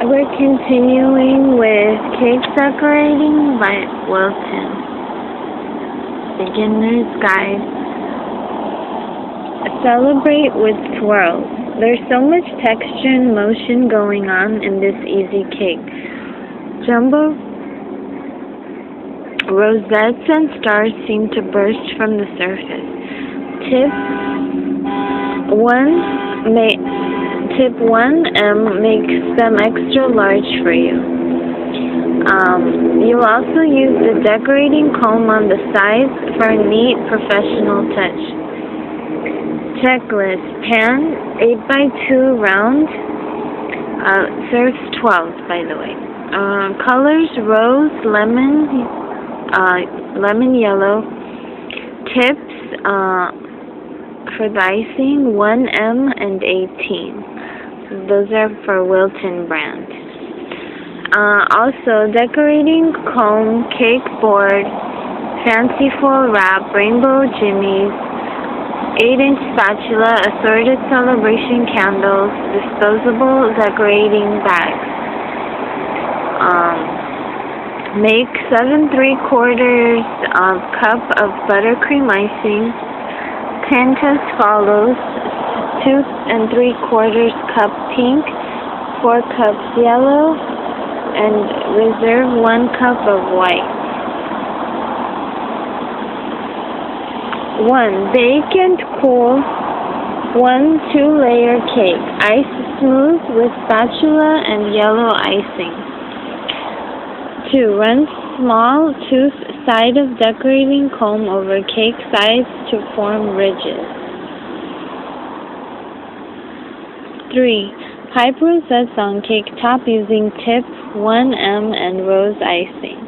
We're continuing with cake decorating by Wilton. Beginner's Guide. Celebrate with swirls. There's so much texture and motion going on in this easy cake. Jumbo rosettes and stars seem to burst from the surface. Tip 1M makes them extra large for you. You'll also use the decorating comb on the sides for a neat professional touch. Checklist. Pan 8x2 round. Serves 12, by the way. Colors: rose, lemon yellow. Tips for the icing: 1M and 18. Those are for Wilton brand. Also, decorating comb, cake board, fanciful wrap, rainbow jimmies, 8-inch spatula, assorted celebration candles, disposable decorating bags. Make 7 3/4 cup of buttercream icing. Tint as follows: 2 3/4 cup pink, 4 cups yellow, and reserve 1 cup of white. 1. Bake and cool 1 2-layer cake. Ice smooth with spatula and yellow icing. 2. Run small tooth side of decorating comb over cake sides to form ridges. 3. Pipe rosettes on cake top using tip 1M and rose icing.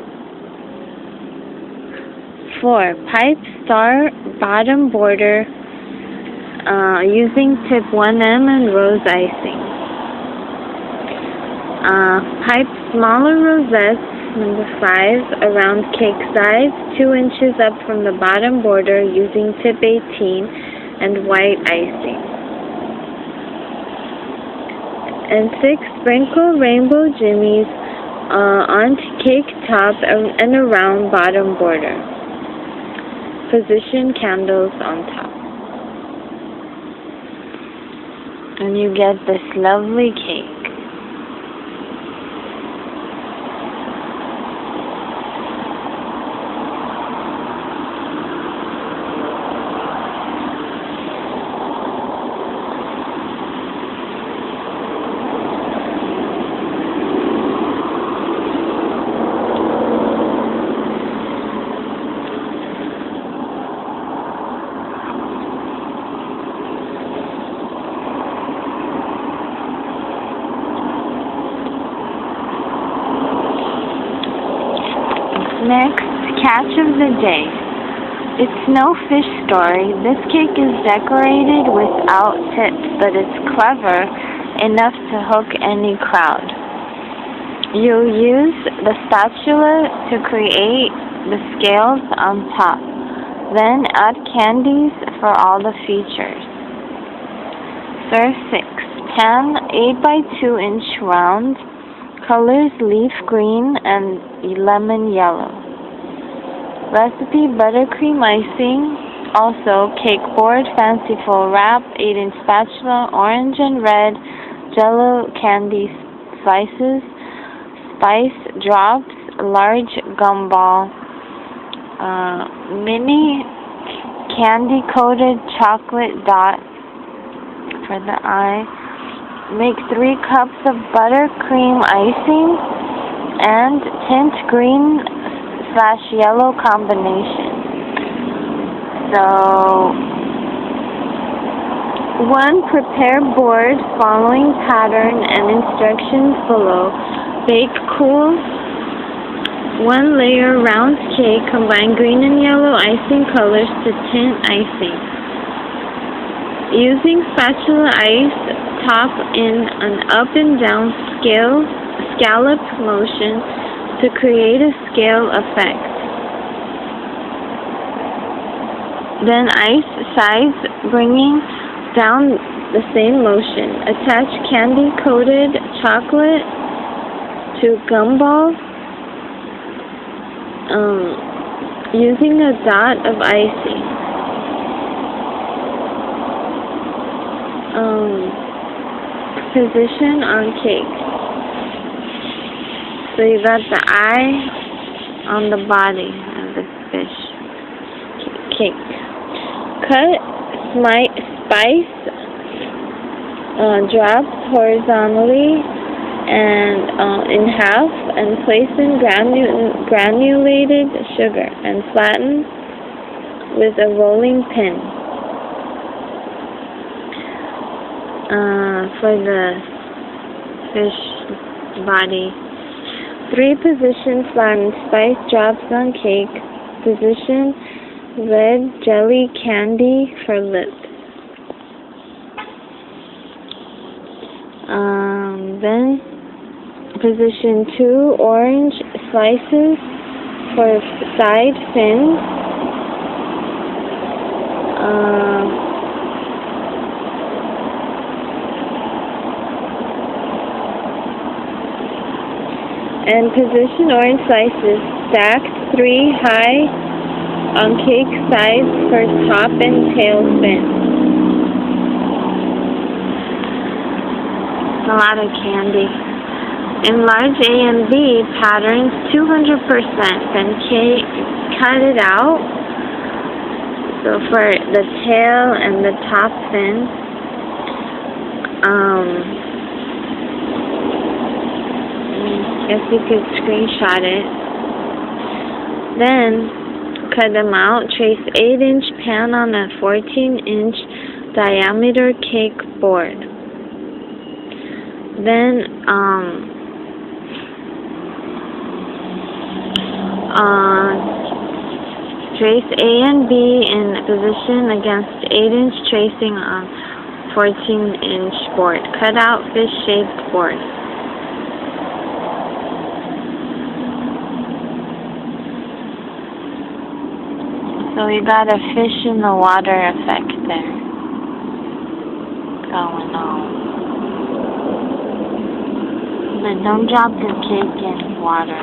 4. Pipe star bottom border using tip 1M and rose icing. Pipe smaller rosettes, number 5, around cake sides, 2 inches up from the bottom border using tip 18 and white icing. And 6. Sprinkle rainbow jimmies onto cake top and around bottom border. Position candles on top. And you get this lovely cake. Next, catch of the day. It's no fish story. This cake is decorated without tips, but it's clever enough to hook any crowd. You'll use the spatula to create the scales on top. Then add candies for all the features. Serve 6. Pan 8x2-inch round. Colors: leaf green and lemon yellow. Recipe: buttercream icing. Also, cake board, fanciful wrap, 8-inch spatula, orange and red, jello candy slices, spice drops, large gumball, mini candy-coated chocolate dot for the eye. Make 3 cups of buttercream icing and tint green/yellow combination. So, 1. Prepare board following pattern and instructions below. Bake cool 1-layer round cake. Combine green and yellow icing colors to tint icing. Using spatula ice, top in an up and down scalloped motion to create a scale effect. Then ice sides, bringing down the same motion. Attach candy-coated chocolate to gumball using a dot of icing. Position on cake. So you got the eye on the body of the fish cake. Cut spice drops horizontally and in half, and place in granulated sugar and flatten with a rolling pin. For the fish body. 3. Position flattened spice drops on cake. Position red jelly candy for lips. Then position 2 orange slices for side fins. And position orange slices stacked 3 high on cake sides for top and tail fin. A lot of candy. Enlarge A and B patterns 200%, then cut it out. So for the tail and the top fin, guess you could screenshot it. Then cut them out. Trace 8-inch pan on a 14-inch diameter cake board. Then trace A and B in position against 8-inch tracing on 14-inch board. Cut out fish-shaped board. So we got a fish in the water effect there going on. But don't drop the cake in water.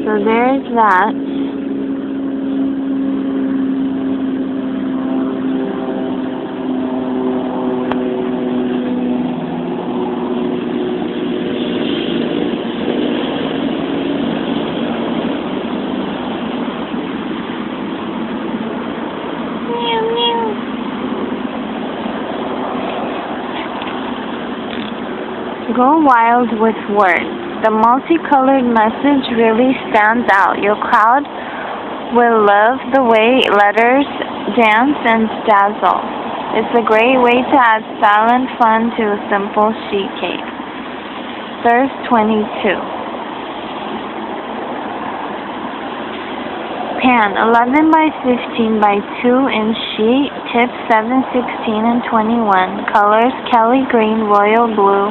So there's that. Go wild with words. The multicolored message really stands out. Your crowd will love the way letters dance and dazzle. It's a great way to add style and fun to a simple sheet cake. Serves 22. Pan 11 by 15 by 2-inch sheet. Tips 7, 16, and 21. Colors Kelly green, royal blue,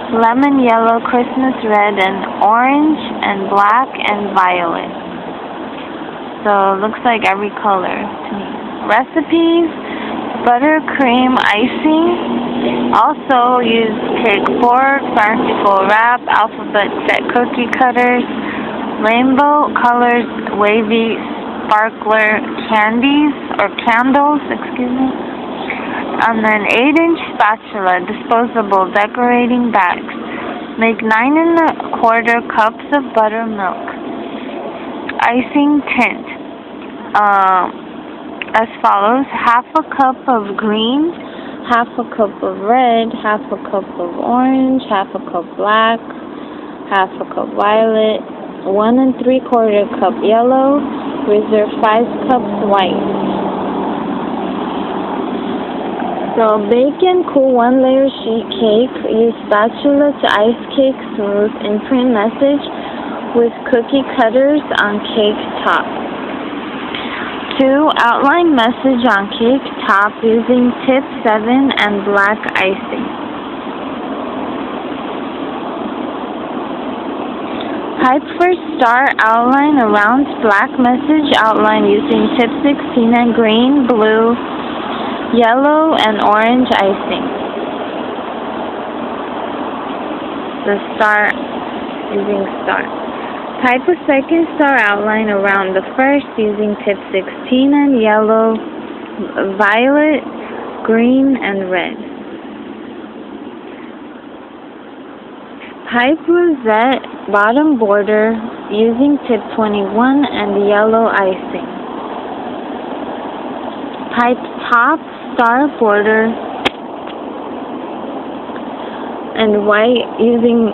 lemon yellow, Christmas red, and orange, and black, and violet. So it looks like every color to me. Recipes: buttercream icing. Also use cake board, farcical wrap, alphabet set cookie cutters, rainbow colors, wavy sparkler candies or candles, and then 8-inch spatula, disposable decorating bags. Make 9 1/4 cups of buttermilk. Icing tint as follows: half a cup of green, half a cup of red, half a cup of orange, half a cup black, half a cup violet, 1 3/4 cup yellow, reserve 5 cups white. So bake and cool 1-layer sheet cake. Use spatula to ice cake smooth. Imprint message with cookie cutters on cake top. 2. Outline message on cake top using tip 7 and black icing. Type for star outline around black message outline using tip 16 and green, blue, yellow, and orange icing. the star, using star. Pipe a second star outline around the first using tip 16 and yellow, violet, green, and red. Pipe rosette bottom border using tip 21 and yellow icing. Pipe top star border and white using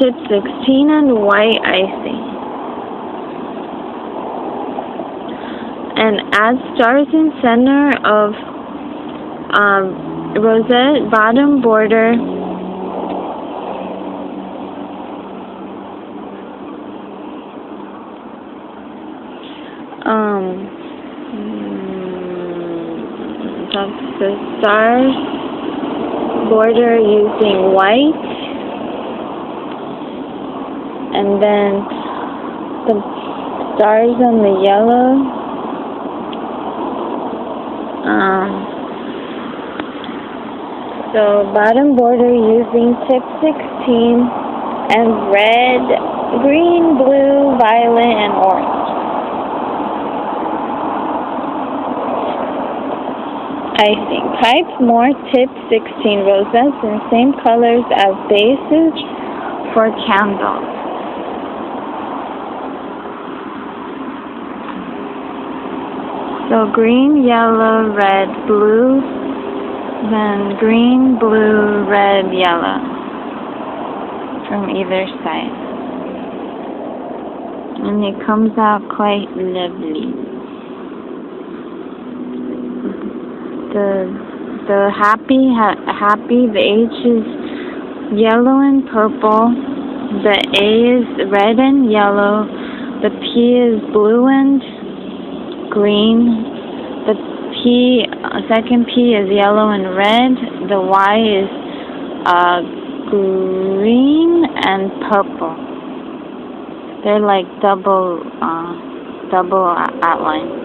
tip 16 and white icing. And add stars in center of rosette bottom border the stars border using white, and then the stars on the yellow. So bottom border using tip 16 and red, green, blue, violet, and orange. Icing. Pipe more tip 16 rosettes in same colors as bases for candles. So green, yellow, red, blue, then green, blue, red, yellow from either side. And it comes out quite lovely. The happy, the H is yellow and purple, the A is red and yellow, the P is blue and green, the second P is yellow and red, the Y is green and purple. They're like double outline.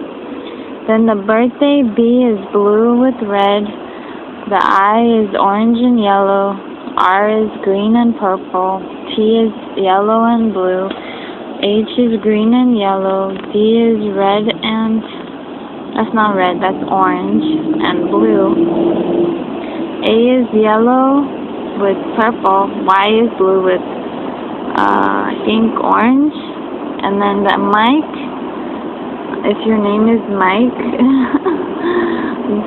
Then the birthday B is blue with red, the I is orange and yellow, R is green and purple, T is yellow and blue, H is green and yellow, D is red and, that's not red, that's orange and blue, A is yellow with purple, Y is blue with, I think orange, and then the mic, if your name is Mike,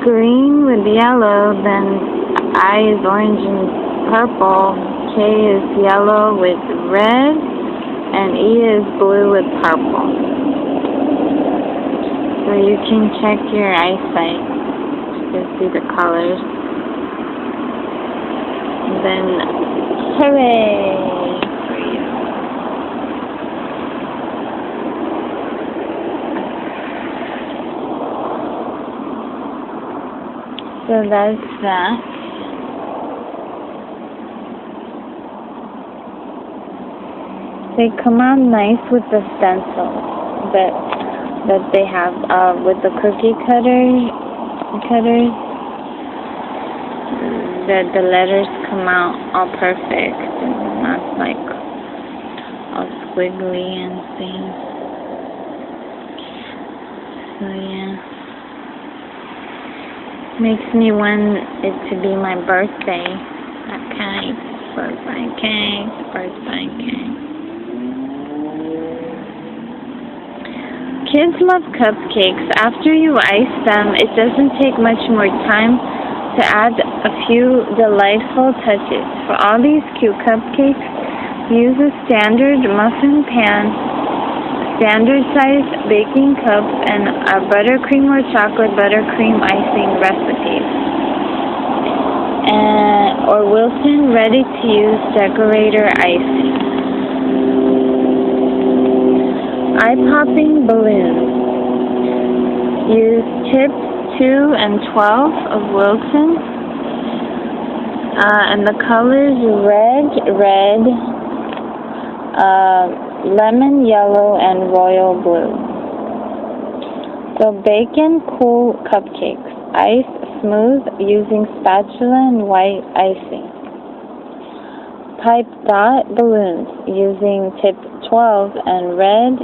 green with yellow, then I is orange and purple, K is yellow with red, and E is blue with purple. So you can check your eyesight to see the colors. And then, hooray! So that's that. They come out nice with the stencils that they have with the cookie cutters. The letters come out all perfect and not like all squiggly and things. So yeah. Makes me want it to be my birthday. Okay, birthday cake, birthday cake. Kids love cupcakes. After you ice them, it doesn't take much more time to add a few delightful touches. For all these cute cupcakes, use a standard muffin pan, standard size baking cups, and a buttercream or chocolate buttercream icing recipes. Or Wilton ready-to-use decorator icing. Eye-popping balloons. Use tips 2 and 12 of Wilton. And the colors red, lemon yellow, and royal blue. So bake and cool cupcakes. Ice smooth using spatula and white icing. Pipe dot balloons using tip 12 and red,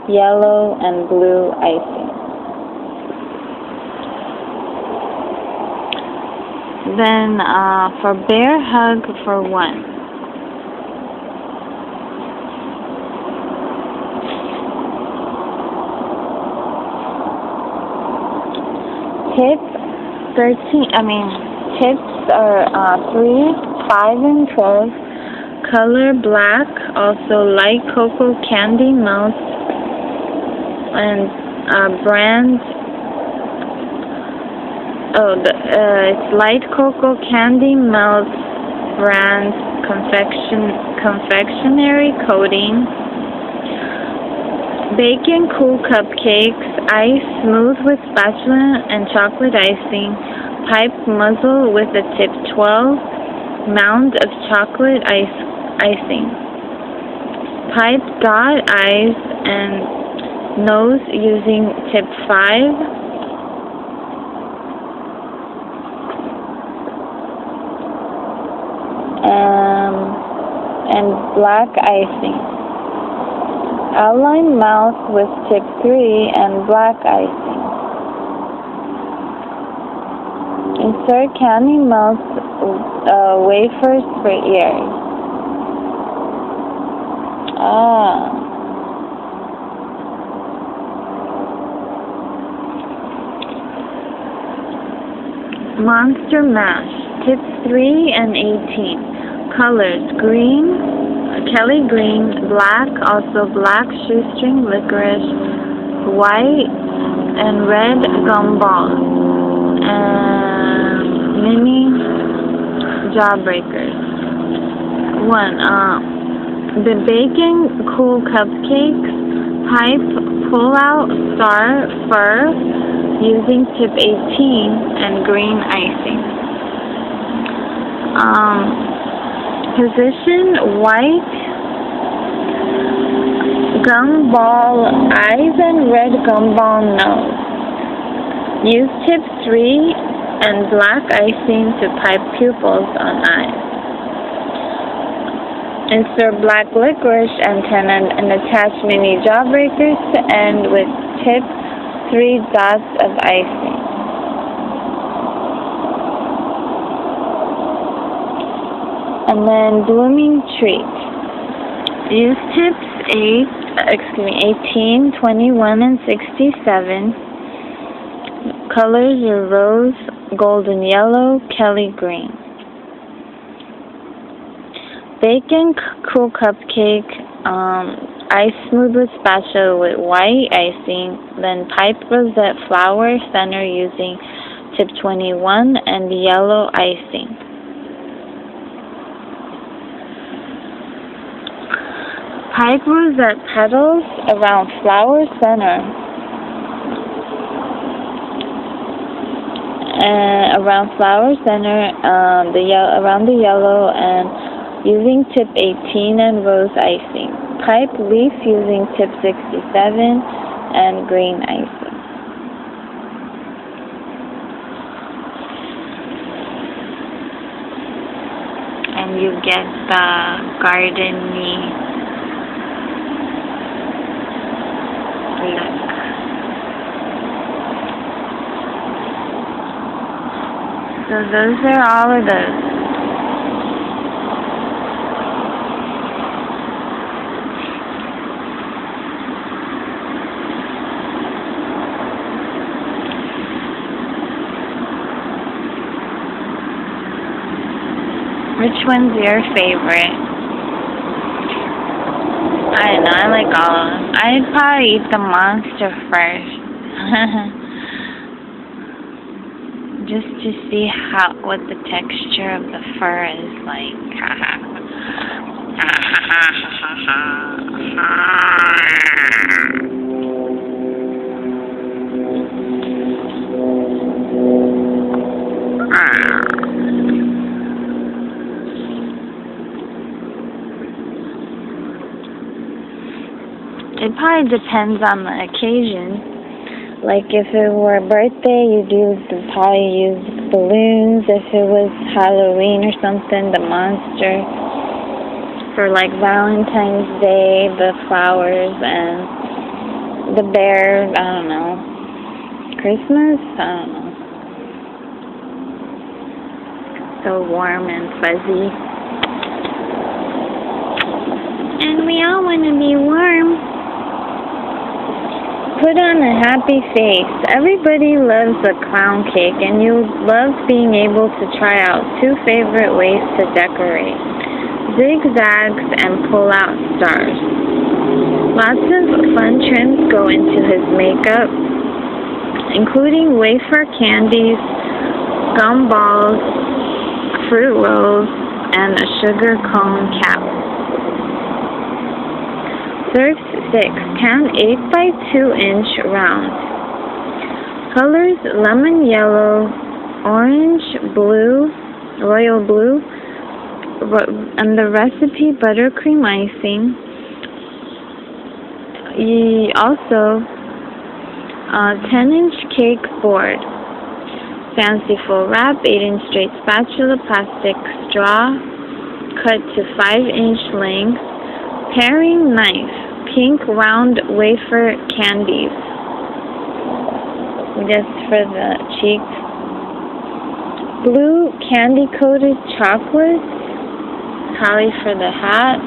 yellow, and blue icing. Then for bear hug for 1. Tips are 3, 5, and 12. Color black, also light cocoa candy melt, and brand. It's light cocoa candy melt brand confectionery coating. Bacon cool cupcakes, ice smooth with spatula and chocolate icing. Pipe muzzle with a tip 12, mound of chocolate icing. Pipe dot eyes and nose using tip 5. And black icing. Outline mouth with tip 3 and black icing. Insert candy melt wafers for ears. Monster Mash, tips 3 and 18. Colors, green, Kelly green, black, also black shoestring licorice, white, and red gumballs, and mini jawbreakers. 1. The bacon cool cupcakes, pipe pull out star fur using tip 18 and green icing. Position white gumball eyes and red gumball nose. Use tip 3 and black icing to pipe pupils on eyes. Insert black licorice antenna and attach mini jawbreakers to end with tip 3 dots of icing. And then blooming treat. Use tips 18, 21, and 67. Colors are rose, golden yellow, Kelly green. Bacon cool cupcake, ice smooth with spatula with white icing. Then pipe rosette flower center using tip 21 and yellow icing. Pipe rosette petals around flower center. Around flower center, around the yellow, and using tip 18 and rose icing. Pipe leaf using tip 67 and green icing. And you get the gardeny look. So those are all of those. Which one's your favorite? I don't know, I like all of them. I'd probably eat the monster first. Just to see what the texture of the fur is like. It probably depends on the occasion. Like if it were a birthday, you'd probably use balloons. If it was Halloween or something, the monster. for like Valentine's Day, the flowers and the bears, I don't know. Christmas? I don't know. So warm and fuzzy. And we all want to be warm. Put on a happy face. Everybody loves a clown cake, and you love being able to try out 2 favorite ways to decorate: zigzags and pull-out stars. Lots of fun trims go into his makeup, including wafer candies, gumballs, fruit rolls, and a sugar cone cap. Serve 6 10 8x2-inch round. Colors: lemon yellow, orange, blue, royal blue, and the recipe buttercream icing. Also, 10-inch cake board, fanciful wrap, 8-inch straight spatula, plastic straw, cut to 5-inch length, paring knife, pink round wafer candies, just for the cheeks, blue candy-coated chocolate, holly for the hat,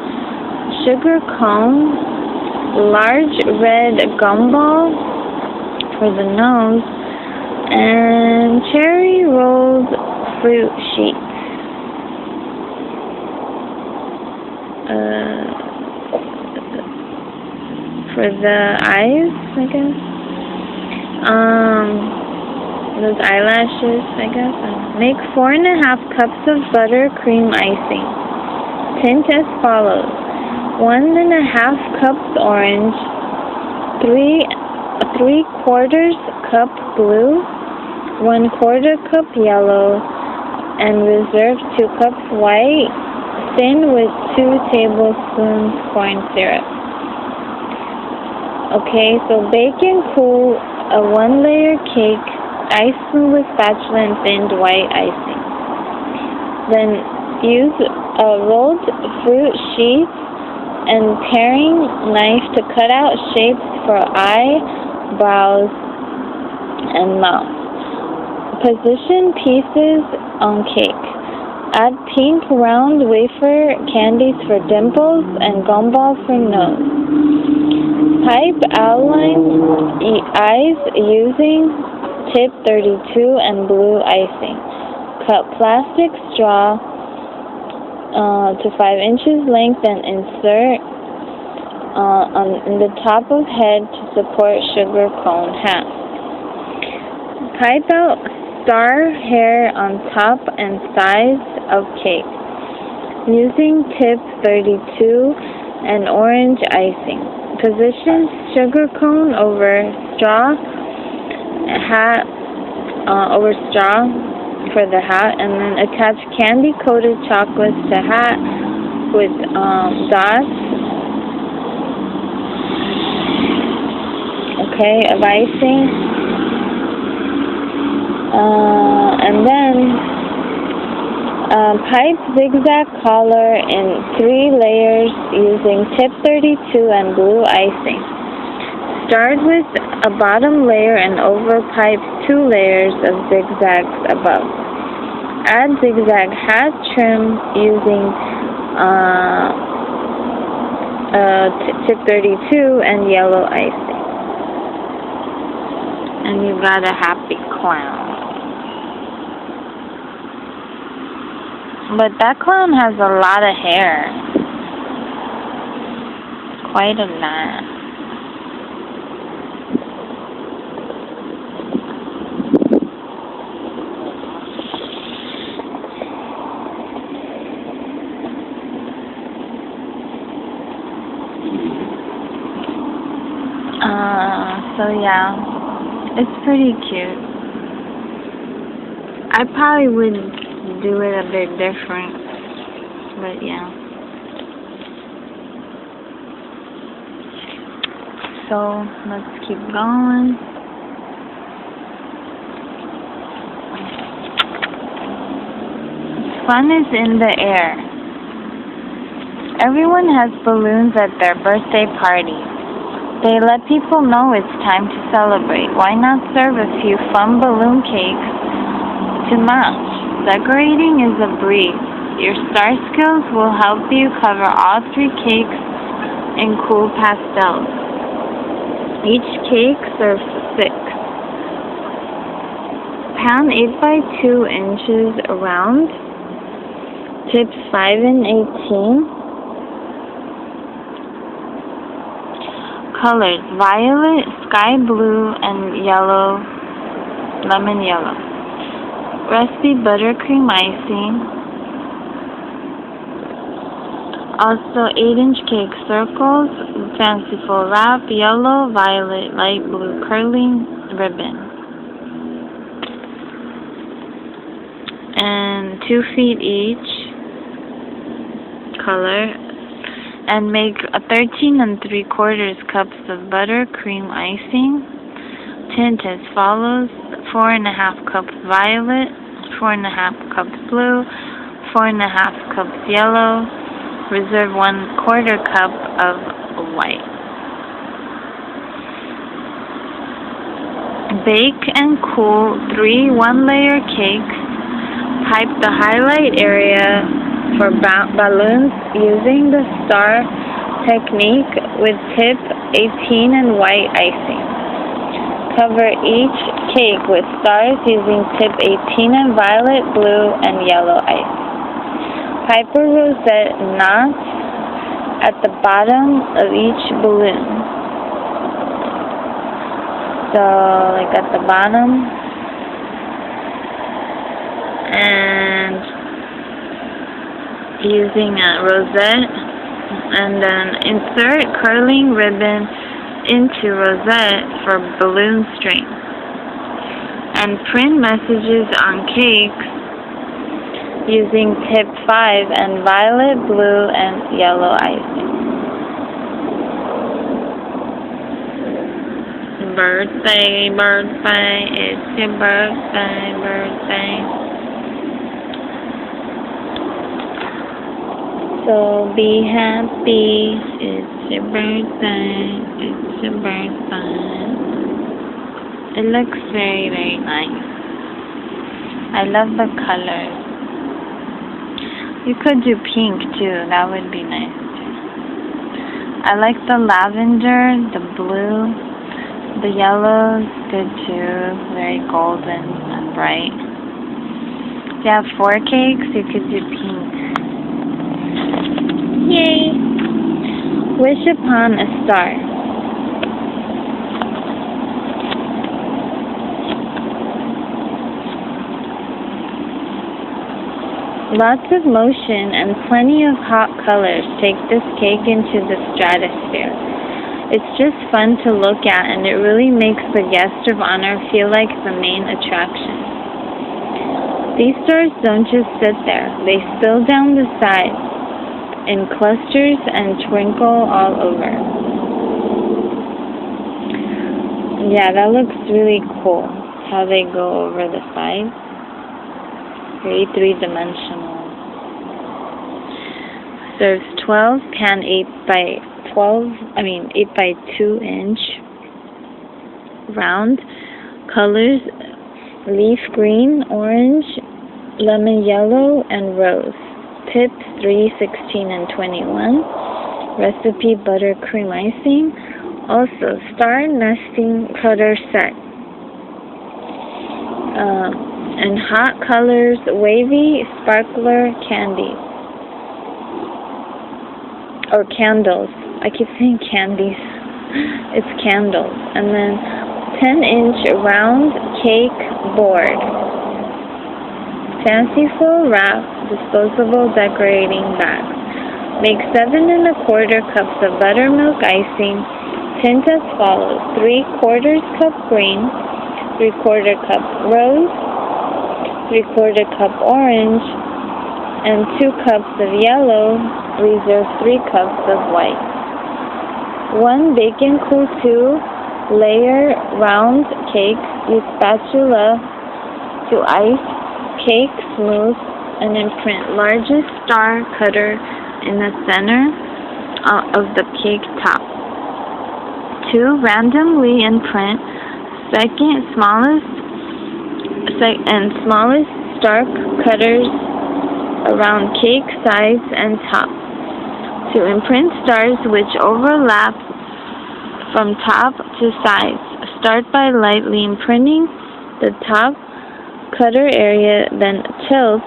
sugar cone, large red gumball for the nose, and cherry rolled fruit sheets. For the eyes, I guess. Those eyelashes, I guess. Make 4.5 cups of buttercream icing. Tint as follows: 1.5 cups orange, 3/4 cup blue, 1/4 cup yellow, and reserve 2 cups white. Thin with 2 tablespoons corn syrup. Okay, so bake and cool a 1-layer cake, ice smooth with spatula and thinned white icing. Then use a rolled fruit sheets and paring knife to cut out shapes for eyebrows and mouth. Position pieces on cake. Add pink round wafer candies for dimples and gumball for nose. Type outline eyes using tip 32 and blue icing. Cut plastic straw to 5 inches length and insert on the top of head to support sugar cone hat. Type out star hair on top and sides of cake using tip 32 and orange icing. Position sugar cone over straw for the hat, and then attach candy coated chocolates to hat with dots, okay, of icing, and then pipe zigzag collar in 3 layers using tip 32 and blue icing. Start with a bottom layer and overpipe 2 layers of zigzags above. Add zigzag hat trim using tip 32 and yellow icing. And you got a happy clown. But that clown has a lot of hair. Quite a lot. So yeah, it's pretty cute. I probably would do it a bit different, but yeah. So let's keep going. Fun is in the air. Everyone has balloons at their birthday party. They let people know it's time to celebrate. Why not serve a few fun balloon cakes to match? Decorating is a breeze. Your star skills will help you cover all 3 cakes in cool pastels. Each cake serves 6. Pan 8 by 2 inches round. Tips 5 and 18. Colors: violet, sky blue, and yellow, lemon yellow. Recipe: buttercream icing. Also 8-inch cake circles, fanciful wrap, yellow, violet, light blue curling ribbon. And 2 feet each color. And make 13 3/4 cups of buttercream icing. Tint as follows: 4½ cups violet, 4½ cups blue, 4½ cups yellow. Reserve 1/4 cup of white. Bake and cool 3 one-layer cakes. Pipe the highlight area for balloons using the star technique with tip 18 and white icing. Cover each cake with stars using tip 18 and violet, blue, and yellow icing. Pipe a rosette knot at the bottom of each balloon. So, like at the bottom. And using a rosette, and then insert curling ribbon into rosette for balloon string, and print messages on cakes using tip 5 and violet, blue, and yellow icing. Birthday, birthday, it's your birthday, birthday. So be happy, it's your birthday, it's your birthday. It looks very, very nice. I love the colors. You could do pink too, that would be nice too. I like the lavender, the blue, the yellow is good too, very golden and bright. If you have 4 cakes, you could do pink. Yay! Wish upon a star. Lots of motion and plenty of hot colors take this cake into the stratosphere. It's just fun to look at, and it really makes the guest of honor feel like the main attraction. These stars don't just sit there, they spill down the sides in clusters and twinkle all over. Yeah, that looks really cool, how they go over the sides. Very 3-dimensional. Serves 12, pan 8 by 2 inch round. Colors: leaf green, orange, lemon yellow, and rose. Tips 3, 16, and 21. Recipe: buttercream icing. Also, star nesting cutter set. And hot colors: wavy sparkler candies. Or candles. I keep saying candies. It's candles. And then 10-inch round cake board. Fanciful wrap, disposable decorating bags. Make 7 1/4 cups of buttermilk icing. Tint as follows: 3/4 cup green, 3/4 cup rose, 3/4 cup orange, and 2 cups of yellow. Reserve 3 cups of white. 1 bake and cool 2-layer round cake. Use spatula to ice cake smooth and imprint largest star cutter in the center of the cake top. 2. Randomly imprint smallest star cutters around cake sides and top. To imprint stars which overlap from top to sides. Start by lightly imprinting the top cutter area, then tilt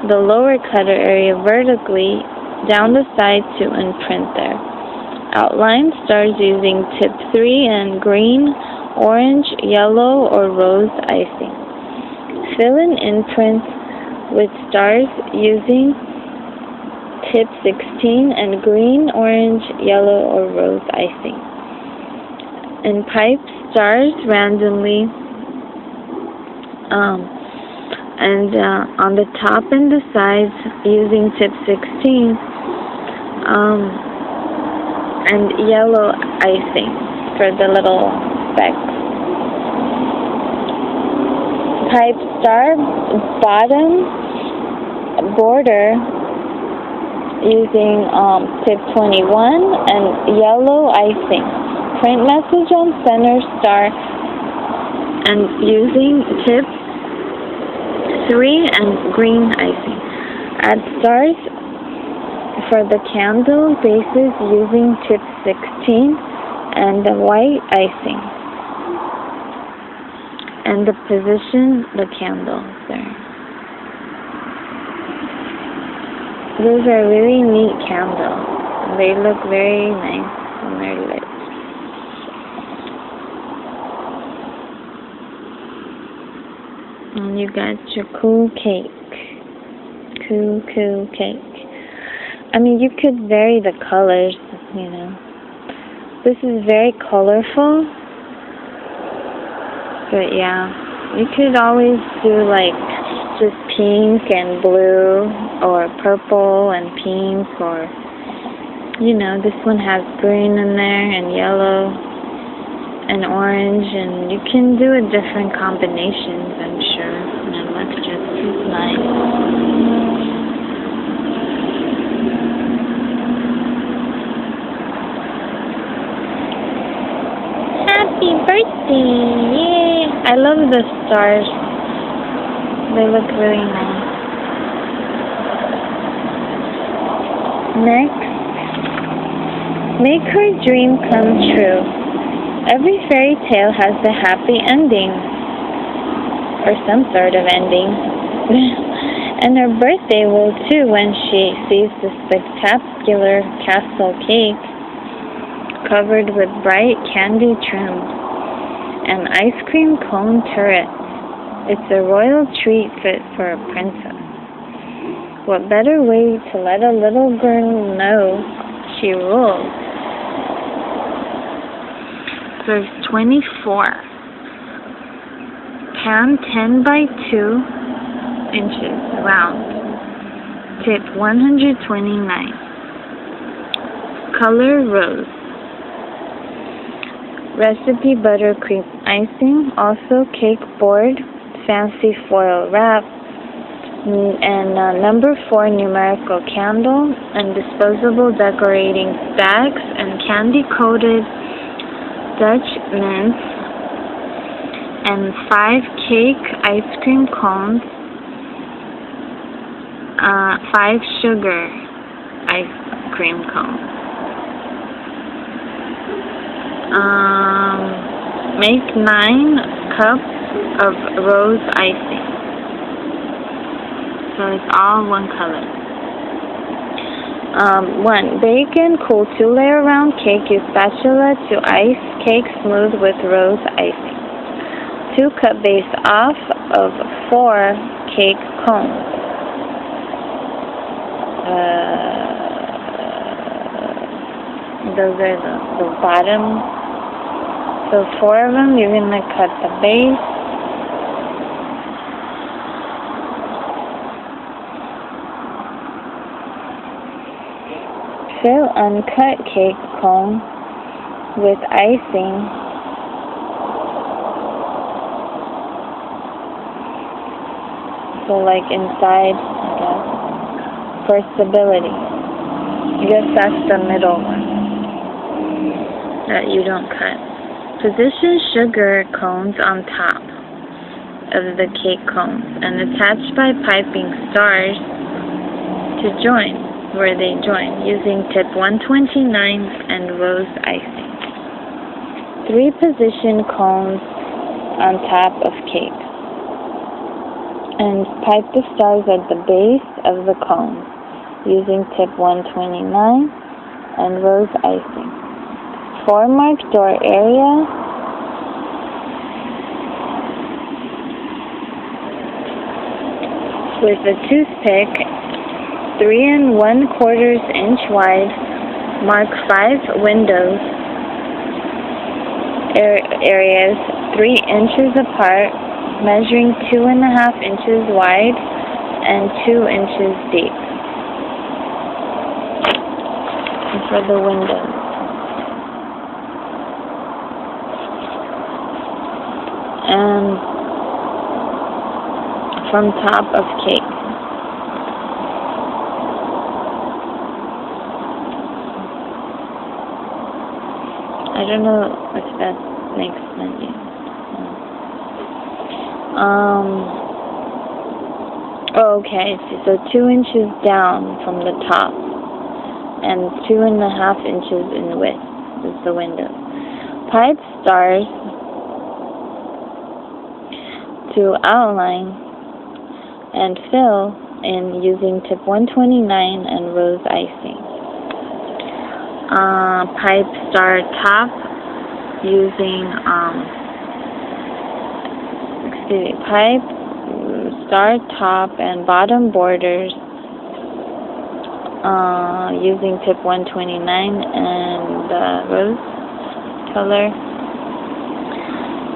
the lower cutter area vertically down the side to imprint there. Outline stars using tip 3 and green, orange, yellow, or rose icing. Fill in imprints with stars using tip 16 and green, orange, yellow, or rose icing. And pipe stars randomly on the top and the sides using tip 16 and yellow icing for the little specks. Pipe star bottom border using tip 21 and yellow icing. Print message on center star and using tip 3 and green icing. Add stars for the candle bases using tip 16 and the white icing. And the position the candle there. Those are really neat candles. They look very nice when they're lit. And you got your cool cake. Cool cake. I mean, you could vary the colors, you know. This is very colorful. But yeah, you could always do like just pink and blue, or purple and pink, or, you know, this one has green in there and yellow and orange, and you can do it different combinations, I'm sure, and it looks just as nice. Happy birthday! Yay! I love the stars. They look really nice. Next, make her dream come true. Every fairy tale has a happy ending, or some sort of ending. And her birthday will too when she sees the spectacular castle cake covered with bright candy trims and ice cream cone turret. It's a royal treat fit for a princess. What better way to let a little girl know she rules? Verse 24. Pan 10 by 2 inches round. Tip 129. Color rose. Recipe buttercream icing, also cake board, fancy foil wrap, and number 4 numerical candle, and disposable decorating bags, and candy-coated Dutch mints, and 5 cake ice cream cones, 5 sugar ice cream cones. Make 9 cups of rose icing. So it's all one color. 1. Bake and cool 2-layer round cake. Use spatula to ice cake smooth with rose icing. 2. Cut base off of 4 cake cones. Those are the bottom. So 4 of them, you're going to cut the base. Fill uncut cake cone with icing. So like inside, I guess, for stability. I guess that's the middle one that you don't cut. Position sugar cones on top of the cake cones and attach by piping stars to join where they join using tip 129 and rose icing. 3 position cones on top of cake and pipe the stars at the base of the cones using tip 129 and rose icing. 4 mark door area with a toothpick 3 1/4 inch wide. Mark 5 windows areas 3 inches apart, measuring 2.5 inches wide and 2 inches deep. And for the windows. And from top of cake. I don't know if that makes sense. Okay, so 2 inches down from the top and 2.5 inches in width is the window. Pipe stars to outline and fill in using tip 129 and rose icing. Pipe star top using pipe star top and bottom borders using tip 129 and rose color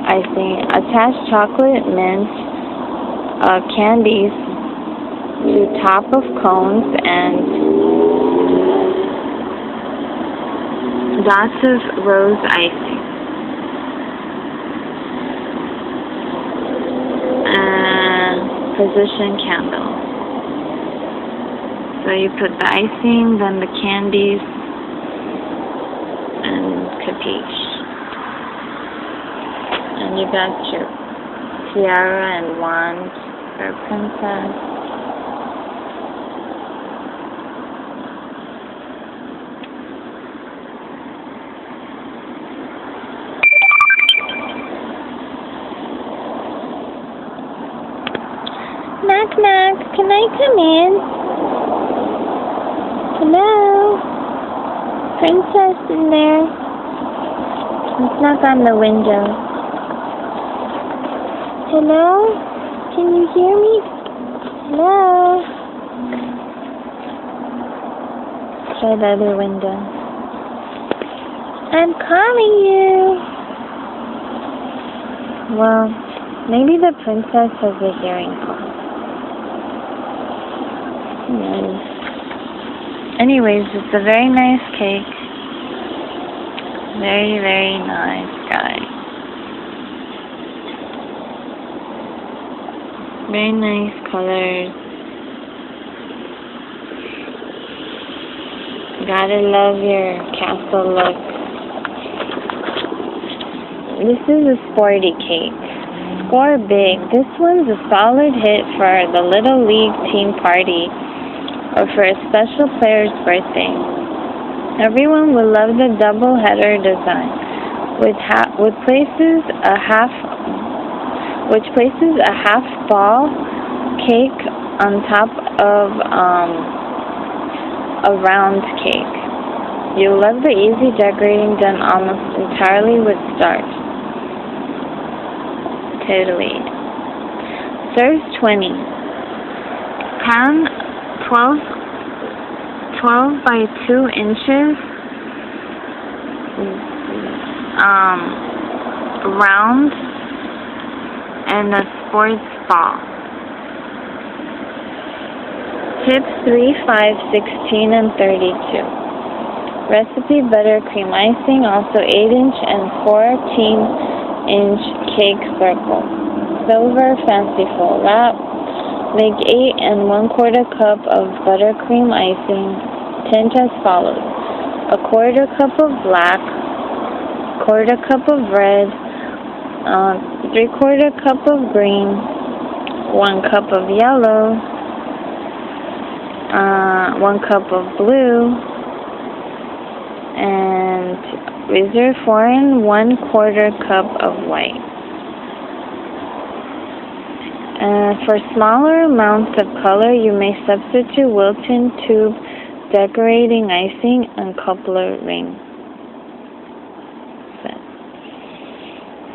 icing. Attach chocolate mint candies to top of cones and dots of rose icing. And position candle. So you put the icing, then the candies, and capiche. And you got your tiara and wand for princess. Knock, knock. Can I come in? Hello? Princess in there. Let's knock on the window. Hello? Can you hear me? Hello? Try the other window. I'm calling you. Well, maybe the princess has a hearing problem. Anyways, it's a very nice cake. Very, very nice, guys. Very nice colors. Gotta love your castle look. This is a sporty cake. Score big. This one's a solid hit for the Little League team party or for a special player's birthday. Everyone will love the double header design, which places a half ball cake on top of a round cake. You'll love the easy decorating done almost entirely with stars. Totally. Serves 20. Pan 12 by 2 inches round and a sports ball. Tips 3, 5, 16, and 32. Recipe buttercream icing, also 8-inch and 14-inch cake circle. Silver fanciful wrap. Make 8 1/4 cup of buttercream icing tint as follows: a quarter cup of black, quarter cup of red, 3/4 cup of green, 1 cup of yellow, 1 cup of blue, and reserve for 1/4 cup of white. For smaller amounts of color, you may substitute Wilton tube decorating icing and coupler ring set.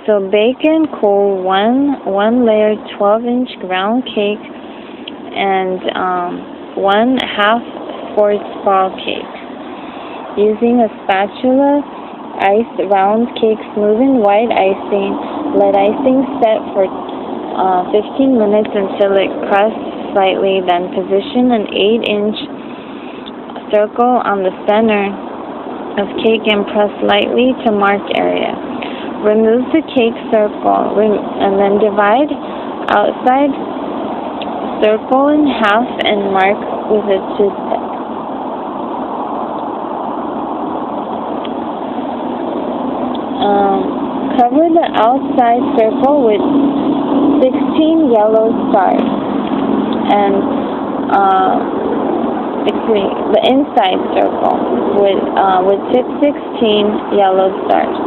So bake and cool one layer 12-inch round cake and 1/2 sports ball cake. Using a spatula, ice round cake smooth in white icing. Let icing set for 15 minutes until it crusts slightly. Then position an 8-inch circle on the center of cake and press lightly to marked area. Remove the cake circle and then divide outside circle in half and mark with a toothpick. Cover the outside circle with 16 yellow stars and the inside circle with tip 16 yellow stars,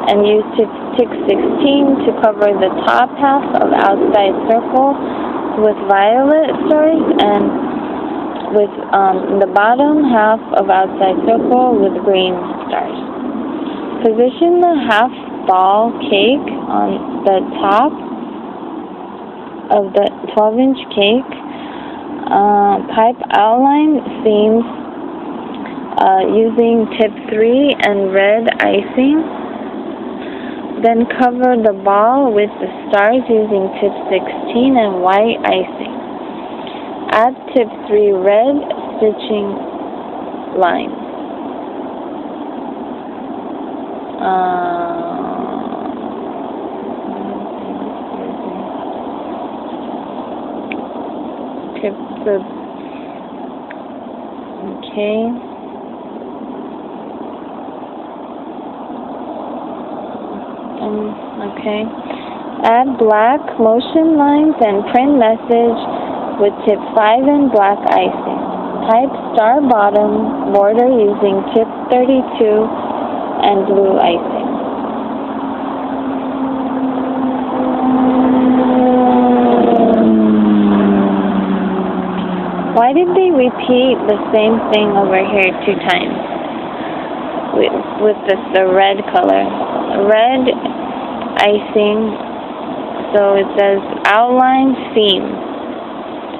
and use tip 16 to cover the top half of outside circle with violet stars and with the bottom half of outside circle with green stars. Position the half ball cake on the top of the 12-inch cake. Pipe outline seams using tip 3 and red icing. Then cover the ball with the stars using tip 16 and white icing. Add tip 3 red stitching line. Okay. Add black motion lines and print message with tip 5 and black icing. Type star bottom border using tip 32 and blue icing. Why did they repeat the same thing over here 2 times with the red color? Red icing, so it says outline seams.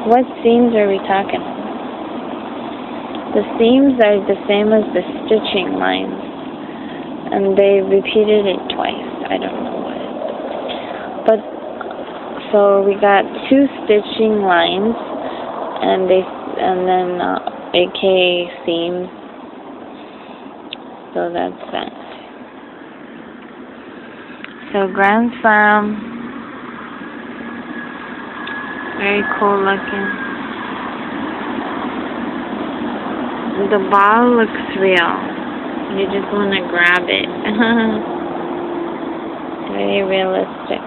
What seams are we talking about? The seams are the same as the stitching lines, and they repeated it twice. I don't know what. But so we got 2 stitching lines, and then aka seams. So that's that. So Grand Slam, very cool looking. The ball looks real. You just want to grab it. Very realistic.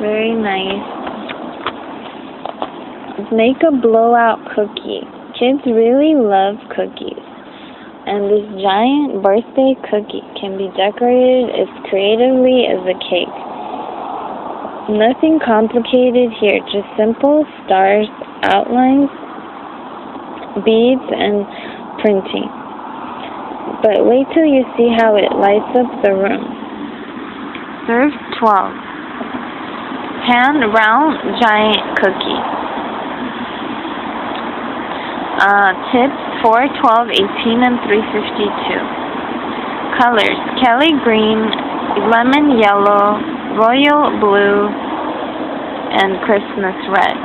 Very nice. Make a blowout cookie. Kids really love cookies. And this giant birthday cookie can be decorated as creatively as a cake. Nothing complicated here, just simple stars, outlines, beads, and printing. But wait till you see how it lights up the room. Serve 12. Pan round giant cookie. Tips 4, 12, 18, and 352. Colors: Kelly green, lemon yellow, royal blue, and Christmas red.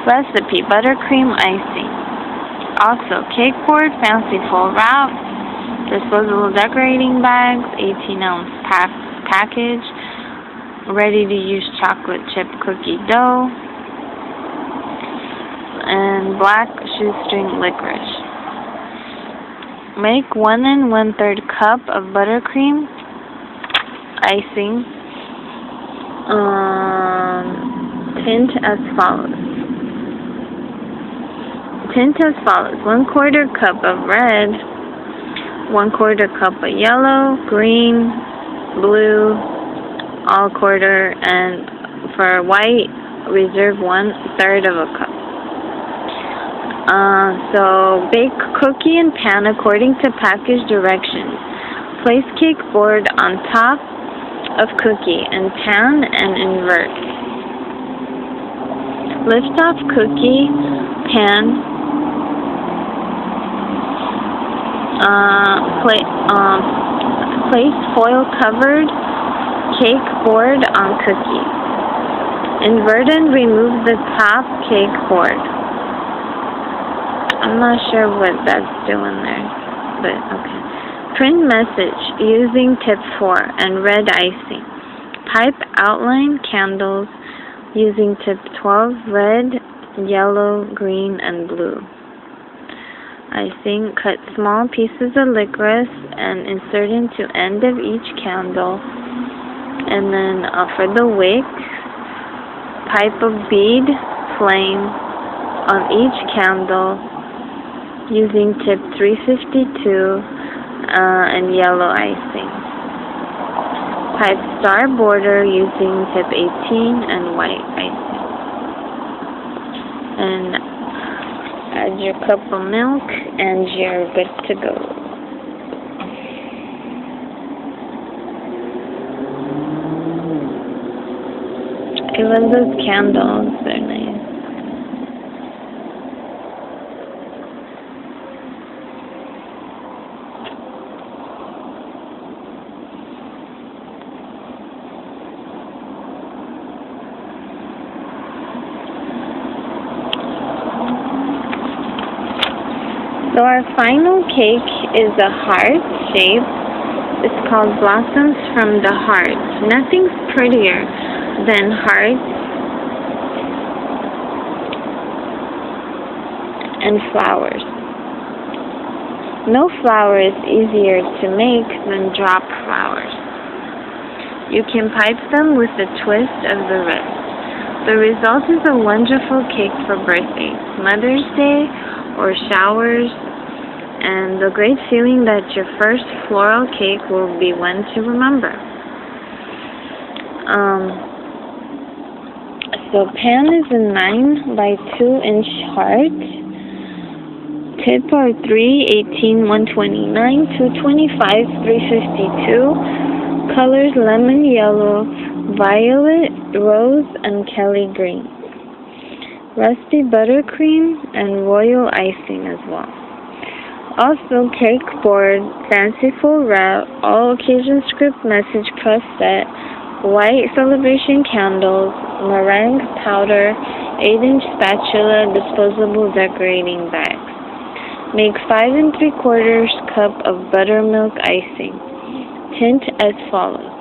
Recipe: buttercream icing. Also, cake board, fanciful wrap, disposable decorating bags, 18-ounce package, ready-to-use chocolate chip cookie dough, and black shoestring licorice. Make 1 1/3 cup of buttercream icing. Tint as follows. 1/4 cup of red, 1/4 cup of yellow, green, blue, all quarter, and for white, reserve 1/3 of a cup. So bake cookie in pan according to package directions. Place cake board on top of cookie and pan and invert. Lift off cookie pan. Place foil covered cake board on cookie. Invert and remove the top cake board. I'm not sure what that's doing there, but okay. Print message using tip 4 and red icing. Pipe outline candles using tip 12, red, yellow, green, and blue. Icing: cut small pieces of licorice and insert into end of each candle. And then for the wick, pipe a bead flame on each candle using tip 352 and yellow icing. Pipe star border using tip 18 and white icing. And add your cup of milk and you're good to go. I love those candles, they're nice. So our final cake is a heart shape. It's called Blossoms from the Heart. Nothing's prettier than hearts and flowers. No flower is easier to make than drop flowers. You can pipe them with a twist of the wrist. The result is a wonderful cake for birthdays, Mother's Day, or showers, and the great feeling that your first floral cake will be one to remember. So pan is a 9 by 2 inch heart. Tip are 3, 18, 129, 225, 352. Colors: lemon yellow, violet, rose, and Kelly green. Rusty buttercream and royal icing as well. Also, cake board, fanciful wrap, all occasion script message press set, white celebration candles, meringue powder, 8-inch spatula, disposable decorating bags. Make 5 3/4 cup of buttermilk icing. Tint as follows: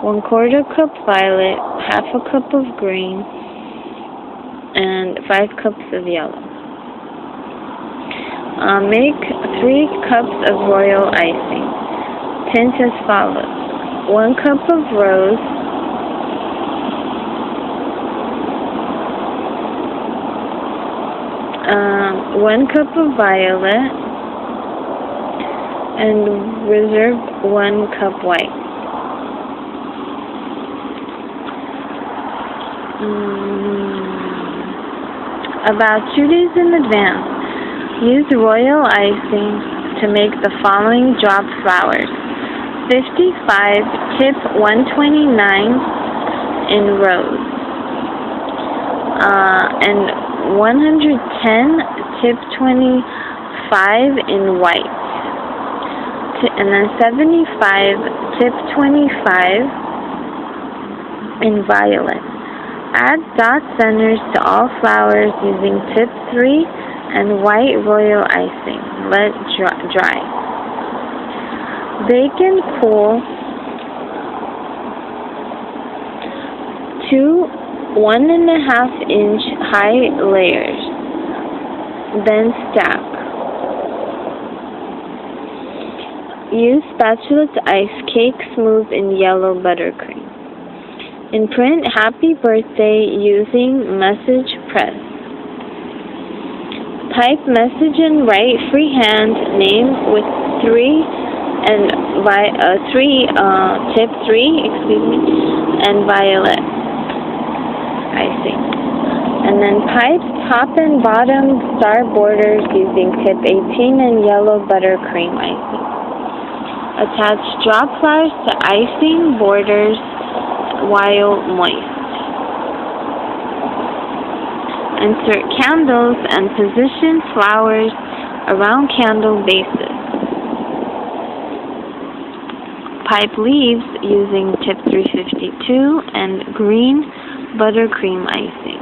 1/4 cup violet, 1/2 cup of green, and 5 cups of yellow. Make 3 cups of royal icing. Tint as follows: 1 cup of rose, 1 cup of violet, and reserve 1 cup white. About 2 days in advance, use royal icing to make the following drop flowers: 55 tip 129 in rose, and 110 tip 25 in white. and then 75, tip 25 in violet. Add dot centers to all flowers using tip 3 and white royal icing. Let dry. Bake and cool 2 1.5-inch high layers. Then stack. Use spatula to ice cake smooth in yellow buttercream. Imprint happy birthday using message press. Type message and write freehand name with tip 3, and violet icing. And then pipe top and bottom star borders using tip 18 and yellow buttercream icing. Attach drop flowers to icing borders while moist. Insert candles and position flowers around candle bases. Pipe leaves using tip 352 and green buttercream icing.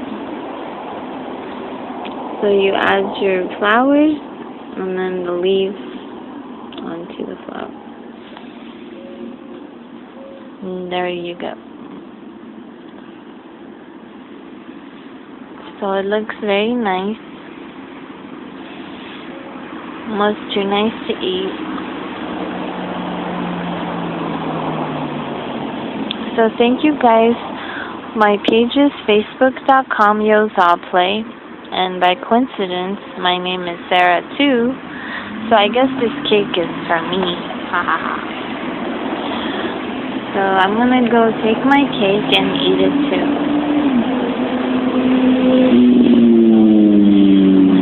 So you add your flowers and then the leaves onto the flower. And there you go. So it looks very nice. Almost too nice to eat. So thank you guys. My page is facebook.com/yozawplay, and by coincidence, my name is Sarah too. So I guess this cake is for me. So I'm gonna go take my cake and eat it too.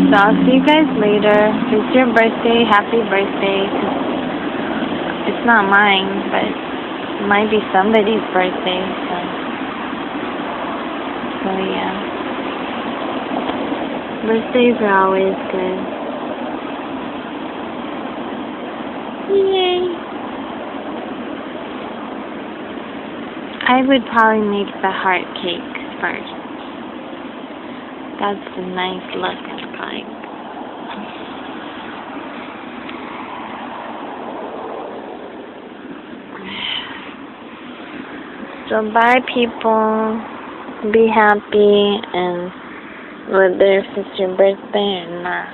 So I'll see you guys later. If it's your birthday, happy birthday. It's not mine, but it might be somebody's birthday. So yeah. Birthdays are always good. Yay! I would probably make the heart cake first. That's a nice looking kind. So bye people. Be happy, and whether it's your birthday or not.